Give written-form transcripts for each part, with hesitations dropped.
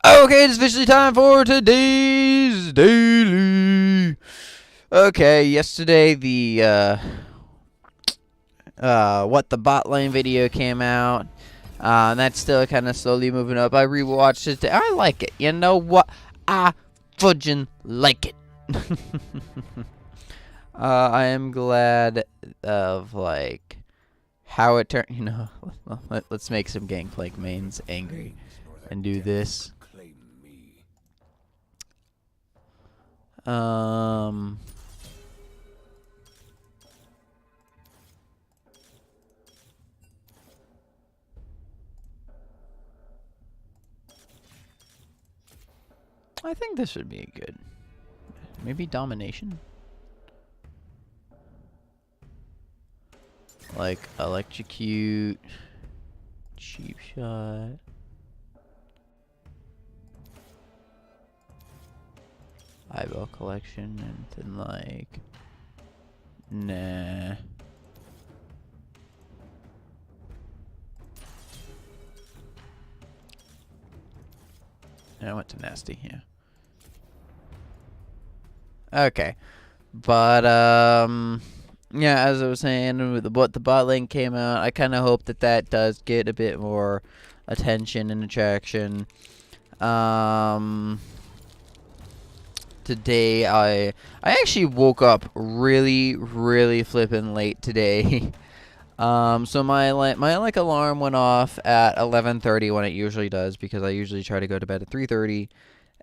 Okay, it's officially time for today's daily. Okay, yesterday what the bot lane video came out. And that's still kind of slowly moving up. I rewatched it. I like it. You know what? I fudging like it. I am glad of like how it turned. Let's make some Gangplank mains angry and do this. I think this would be good. Maybe domination? Like electrocute, cheap shot. Eyeball collection, and then like, nah. And I went to nasty, yeah. Okay, but yeah, as I was saying, with what the bot lane came out, I kind of hope that that does get a bit more attention and attraction. Today I actually woke up really flippin' late today. So my alarm went off at 11:30 when it usually does, because I usually try to go to bed at 3:30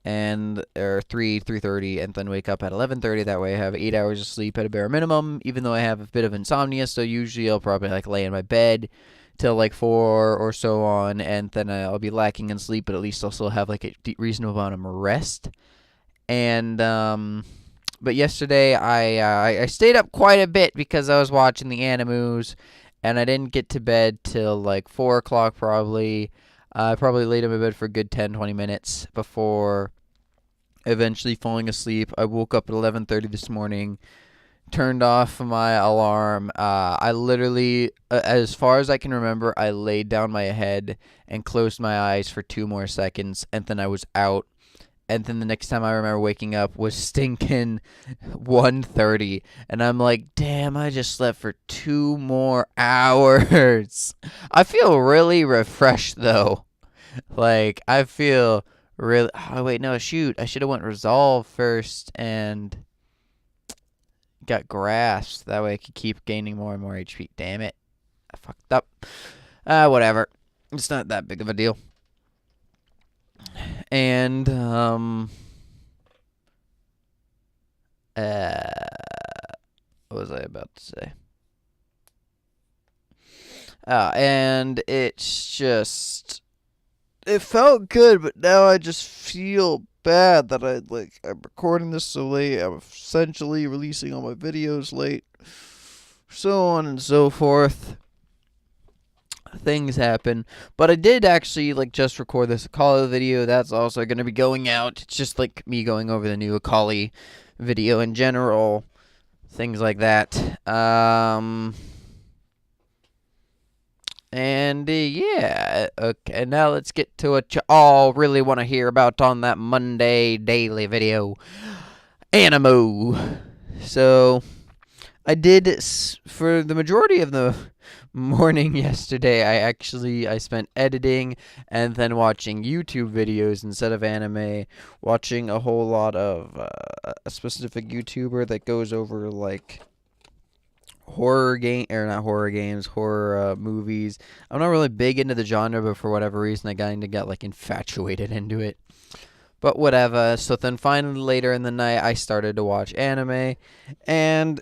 or 3:30 and then wake up at 11:30. That way I have 8 hours of sleep at a bare minimum, even though I have a bit of insomnia. So usually I'll probably like lay in my bed till like 4 or so on, and then I'll be lacking in sleep, but at least I'll still have like a reasonable amount of rest. And but yesterday I stayed up quite a bit because I was watching the animus, and I didn't get to bed till like 4 o'clock probably. I probably laid in my bed for a good 10-20 minutes before eventually falling asleep. I woke up at 11:30 this morning, turned off my alarm. I literally, as far as I can remember, I laid down my head and closed my eyes for 2 more seconds, and then I was out. And then the next time I remember waking up was stinking 1:30. And I'm like, damn, I just slept for 2 more hours. I feel really refreshed, though. Like, I feel really... Oh, wait, no, shoot. I should have went Resolve first and got Grasp. That way I could keep gaining more and more HP. Damn it. I fucked up. Whatever. It's not that big of a deal. And, what was I about to say? And it's just, it felt good, but now I just feel bad that I'm recording this so late. I'm essentially releasing all my videos late, so on and so forth. Things happen, but I did actually just record this Akali video. That's also going to be going out. It's just like me going over the new Akali video in general, things like that. And yeah, okay, now let's get to what you all really want to hear about on that Monday daily video. Animo. So I did, for the majority of the morning yesterday, I spent editing and then watching YouTube videos instead of anime, watching a whole lot of a specific YouTuber that goes over like horror movies. I'm not really big into the genre, but for whatever reason I kind of got like infatuated into it. But whatever. So then finally later in the night I started to watch anime, and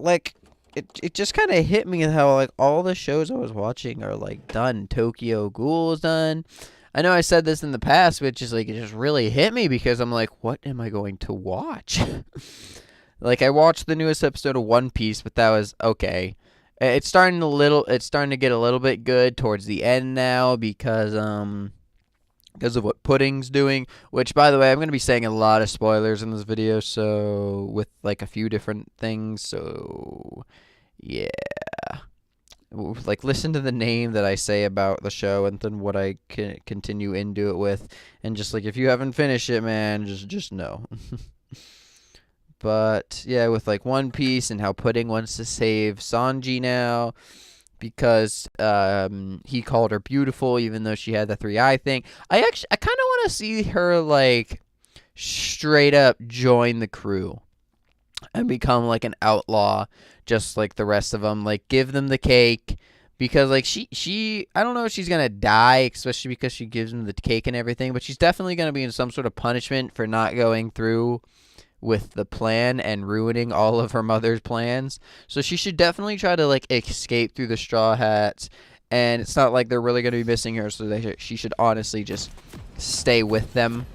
like it just kind of hit me how like all the shows I was watching are like done. Tokyo Ghoul's done. I know I said this in the past, but just like it just really hit me because I'm like, what am I going to watch? Like I watched the newest episode of One Piece, but that was okay. It's starting to get a little bit good towards the end now because of what Pudding's doing, which, by the way, I'm going to be saying a lot of spoilers in this video, so with like a few different things, so yeah. Like, listen to the name that I say about the show, and then what I can continue into it with, and just like if you haven't finished it, man, just know. But yeah, with like One Piece and how Pudding wants to save Sanji now because he called her beautiful even though she had the three eye thing. I kind of want to see her like straight up join the crew and become like an outlaw just like the rest of them. Like give them the cake because like she I don't know if she's going to die especially because she gives them the cake and everything, but she's definitely going to be in some sort of punishment for not going through with the plan and ruining all of her mother's plans. So she should definitely try to like escape through the Straw Hats, and it's not like they're really going to be missing her, so she should honestly just stay with them.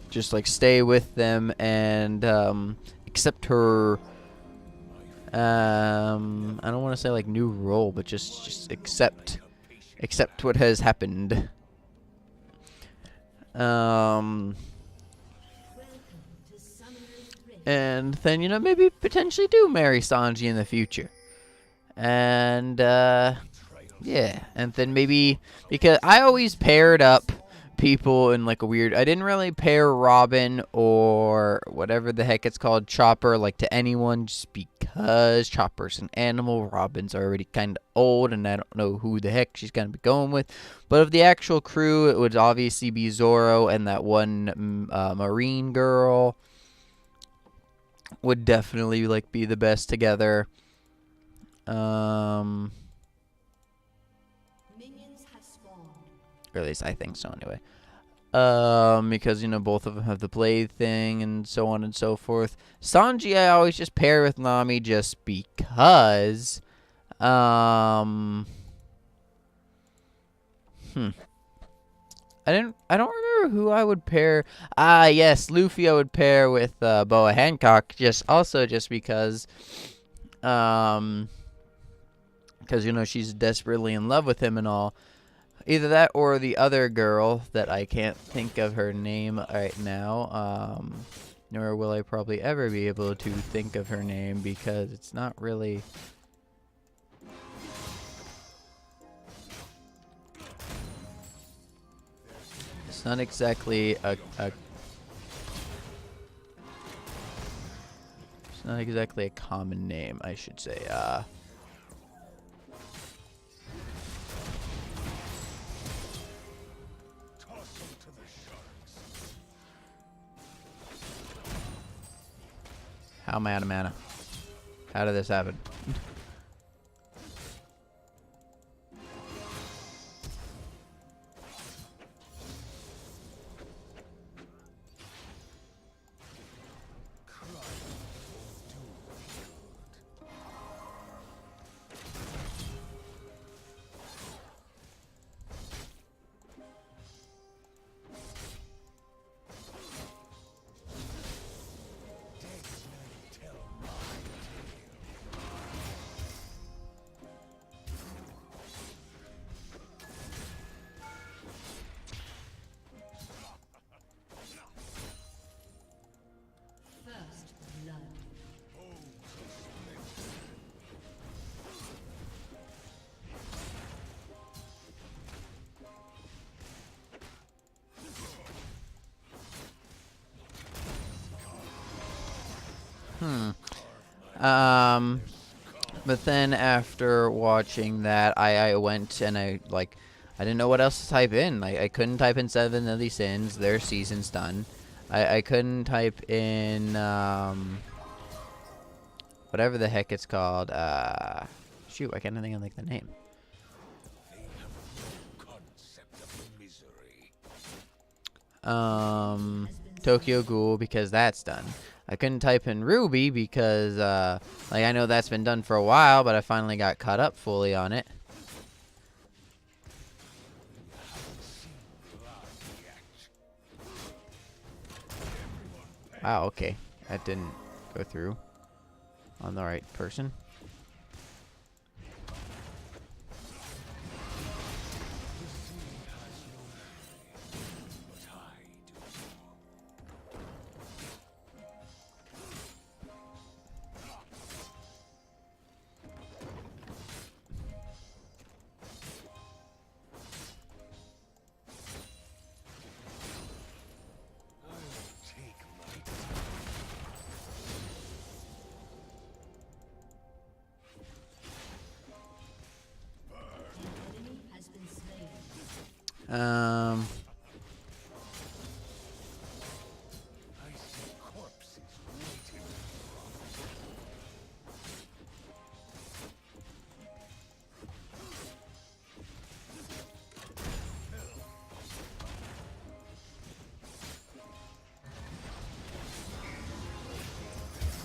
Just like stay with them and accept her I don't want to say like new role, but just accept what has happened. And then, you know, maybe potentially do marry Sanji in the future. And, yeah. And then maybe, because I always paired up people in like a weird, I didn't really pair Robin or whatever the heck it's called, Chopper, like to anyone just because Chopper's an animal. Robin's already kind of old and I don't know who the heck she's going to be going with. But of the actual crew, it would obviously be Zoro and that one Marine girl would definitely like be the best together. Or at least I think so anyway. Because, you know, both of them have the blade thing and so on and so forth. Sanji I always just pair with Nami just because. I don't remember who I would pair. Ah, yes, Luffy I would pair with Boa Hancock just because you know she's desperately in love with him and all. Either that or the other girl that I can't think of her name right now. Nor will I probably ever be able to think of her name because it's not really. It's not exactly a it's not exactly a common name, I should say. How am I out of mana? How did this happen? But then after watching that, I went and I didn't know what else to type in. I couldn't type in Seven Deadly Sins. Their season's done. I couldn't type in whatever the heck it's called. Shoot, I can't think of like the name. Tokyo Ghoul because that's done. I couldn't type in Ruby because like I know that's been done for a while, but I finally got caught up fully on it. Wow, okay. That didn't go through on the right person. Um.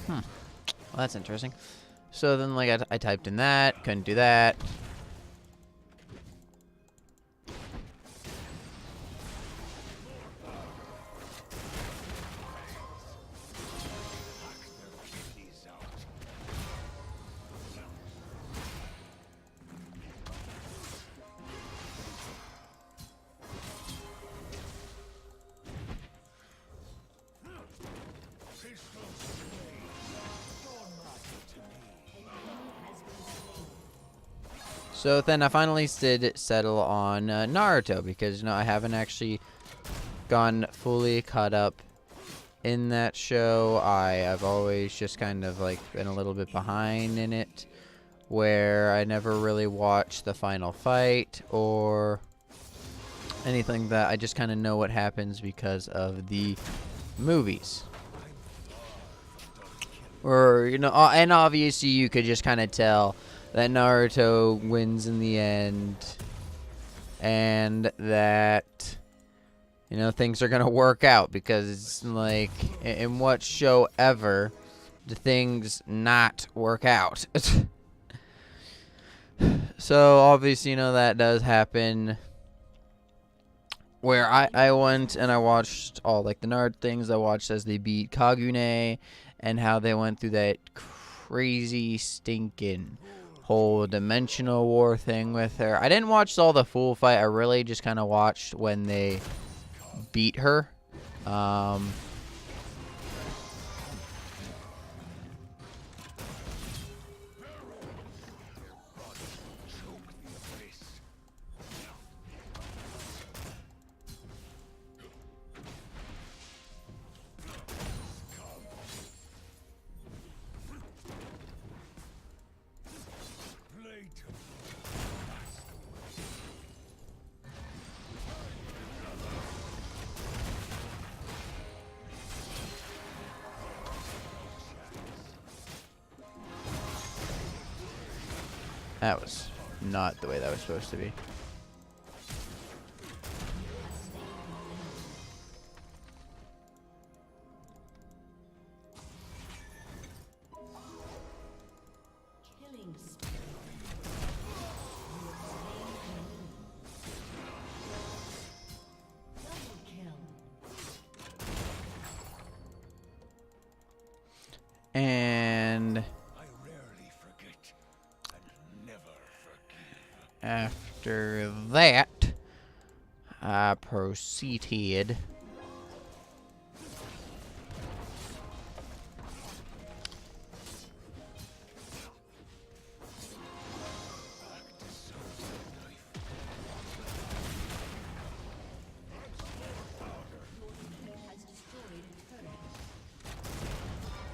Well, that's interesting. So then, like, I typed in that, couldn't do that. So then I finally did settle on Naruto because, I haven't actually gone fully caught up in that show. I've always just kind of like been a little bit behind in it, where I never really watched the final fight or anything. That I just kind of know what happens because of the movies. Or, and obviously you could just kind of tell that Naruto wins in the end, and that, things are gonna work out, because it's like, in what show ever do things not work out? So obviously, that does happen. Where I went and I watched all like the Naruto things. I watched as they beat Kagune, and how they went through that crazy stinking whole dimensional war thing with her. I didn't watch all the full fight. I really just kind of watched when they beat her. That was not the way that was supposed to be. And after that, I proceeded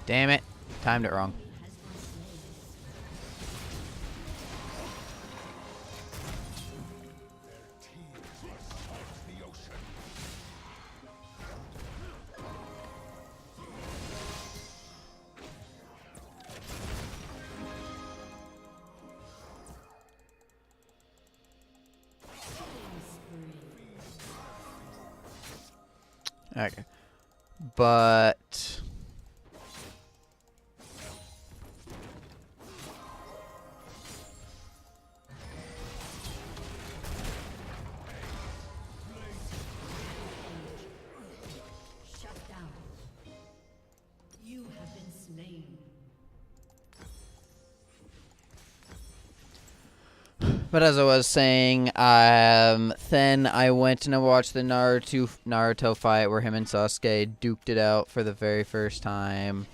damn it, timed it wrong. Okay. But as I was saying, then I went and I watched the Naruto fight where him and Sasuke duked it out for the very first time.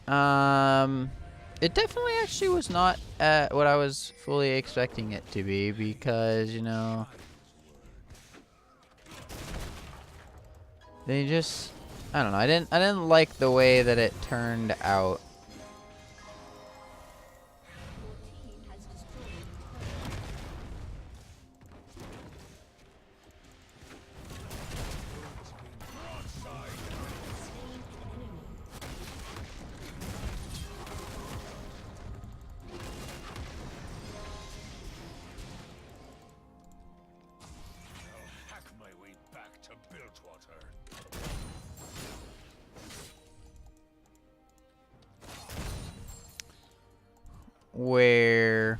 It definitely actually was not what I was fully expecting it to be, because, they just, I don't know, I didn't like the way that it turned out. where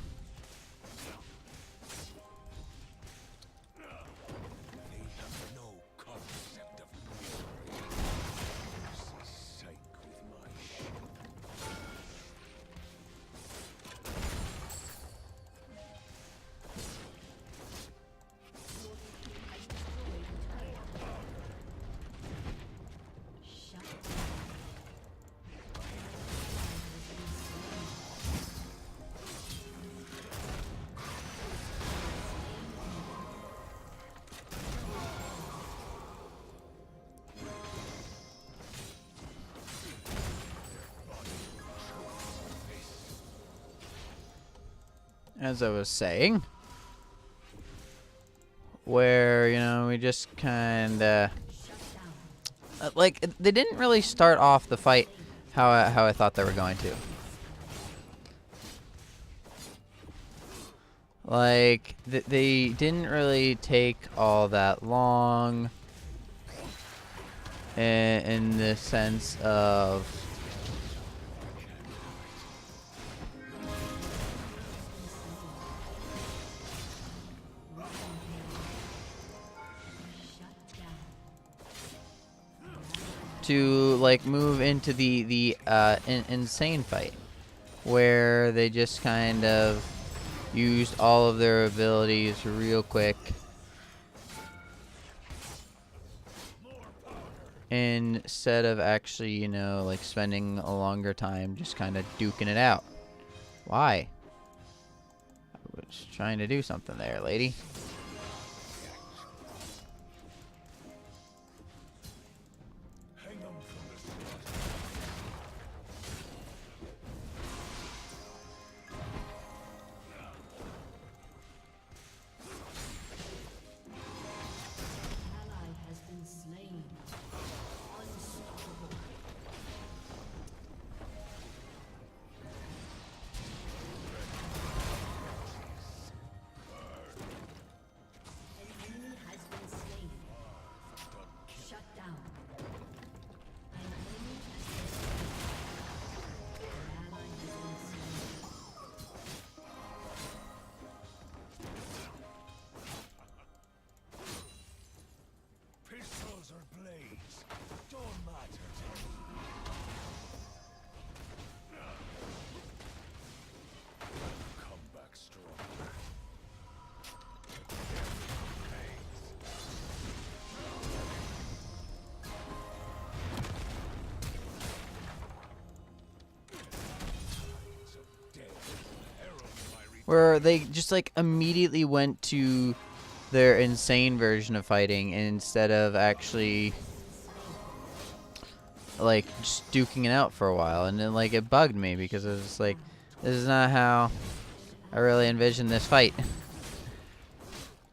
as I was saying, where, you know, we just kind of like, they didn't really start off the fight how I thought they were going to. Like, they didn't really take all that long in the sense of to like move into the insane fight, where they just kind of used all of their abilities real quick instead of actually, you know, like spending a longer time just kind of duking it out. Why? I was trying to do something there, lady. Where they just like immediately went to their insane version of fighting instead of actually like just duking it out for a while, and then like it bugged me because it was like, this is not how I really envisioned this fight.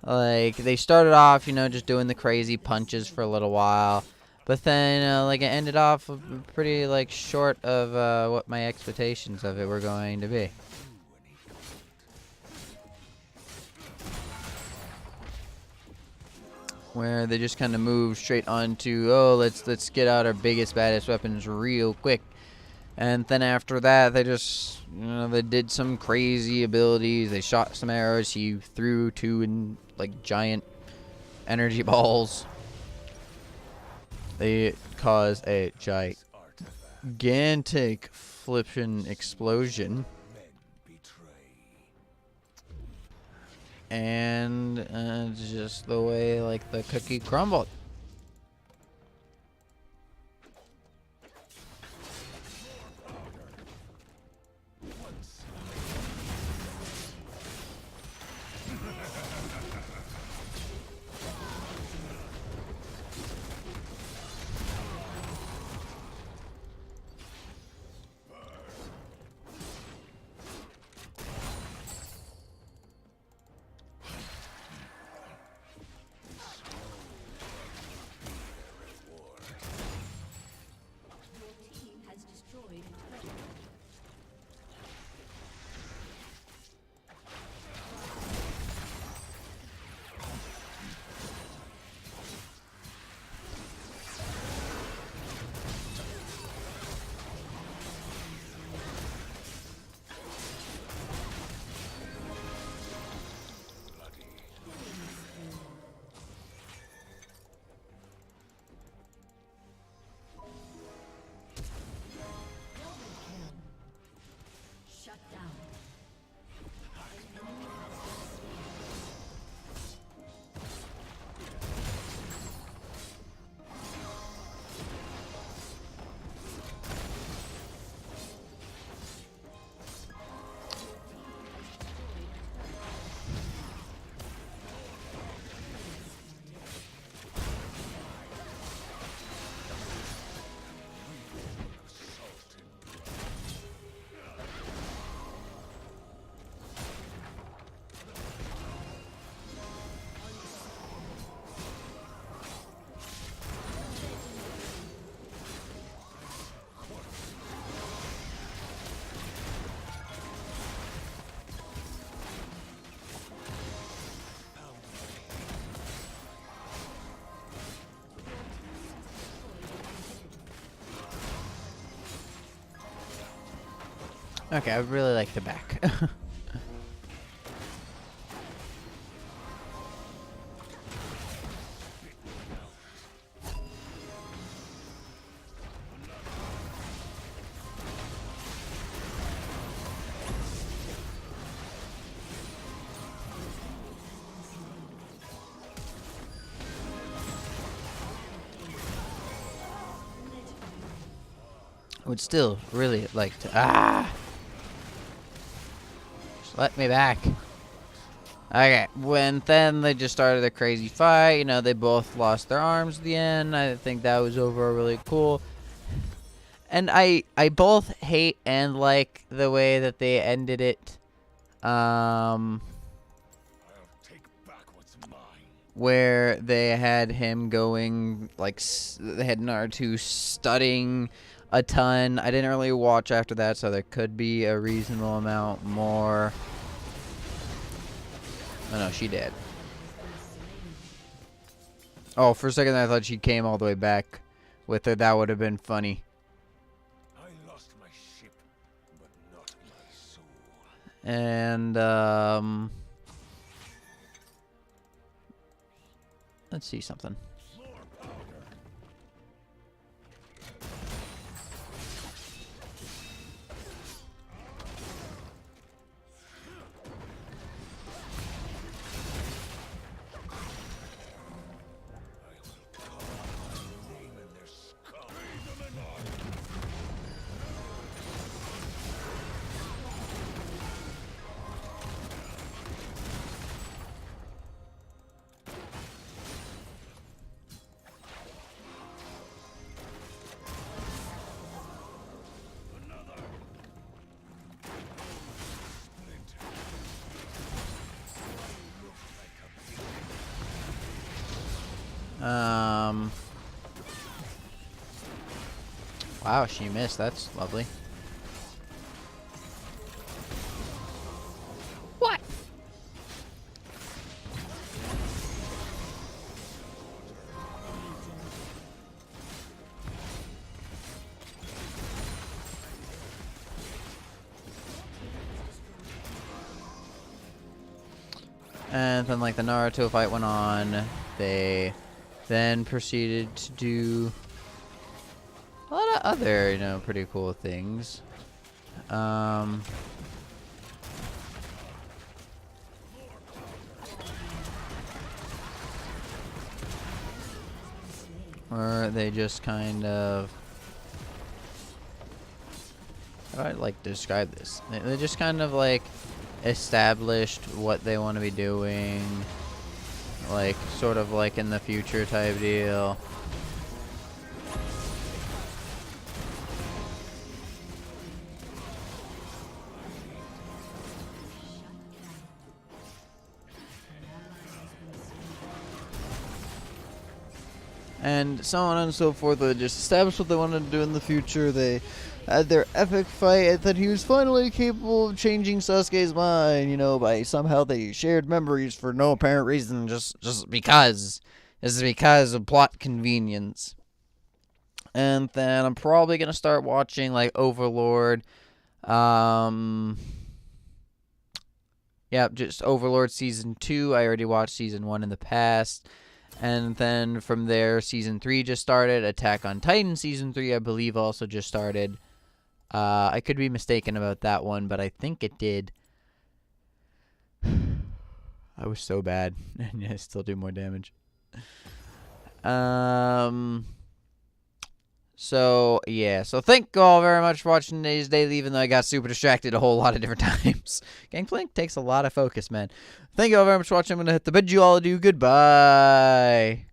Like, they started off, you know, just doing the crazy punches for a little while, but then like it ended off pretty like short of what my expectations of it were going to be. Where they just kind of move straight onto, oh, let's get out our biggest, baddest weapons real quick, and then after that they just, you know, they did some crazy abilities. They shot some arrows. He threw two like giant energy balls. They caused a gigantic flippin' explosion. And just the way like the cookie crumbled. Okay, I really like the back. Would still really like to. Just let me back. Okay, then they just started a crazy fight. You know, they both lost their arms at the end. I think that was over really cool. And I both hate and like the way that they ended it. Where they had him going, like, they had Naruto studying a ton. I didn't really watch after that, so there could be a reasonable amount more. Oh no, she did. Oh, for a second I thought she came all the way back with her. That would have been funny. I lost my ship, but not my soul. And let's see something. Wow, she missed. That's lovely. What? And then, like, the Naruto fight went on. They then proceeded to do a lot of other, you know, pretty cool things. Or they just kind of, how do I like describe this? They just kind of like established what they want to be doing, like sort of like in the future type deal. And so on and so forth. They just established what they wanted to do in the future. They had their epic fight, and then he was finally capable of changing Sasuke's mind, you know, by somehow they shared memories for no apparent reason, just because. This is because of plot convenience. And then I'm probably going to start watching, like, Overlord. Yeah, just Overlord Season 2. I already watched Season 1 in the past. And then from there, Season 3 just started. Attack on Titan Season 3, I believe, also just started. I could be mistaken about that one, but I think it did. I was so bad, and I still do more damage. So, yeah. So, thank you all very much for watching today's daily, even though I got super distracted a whole lot of different times. Gangplank takes a lot of focus, man. Thank you all very much for watching. I'm going to hit the bid you all adieu. Goodbye.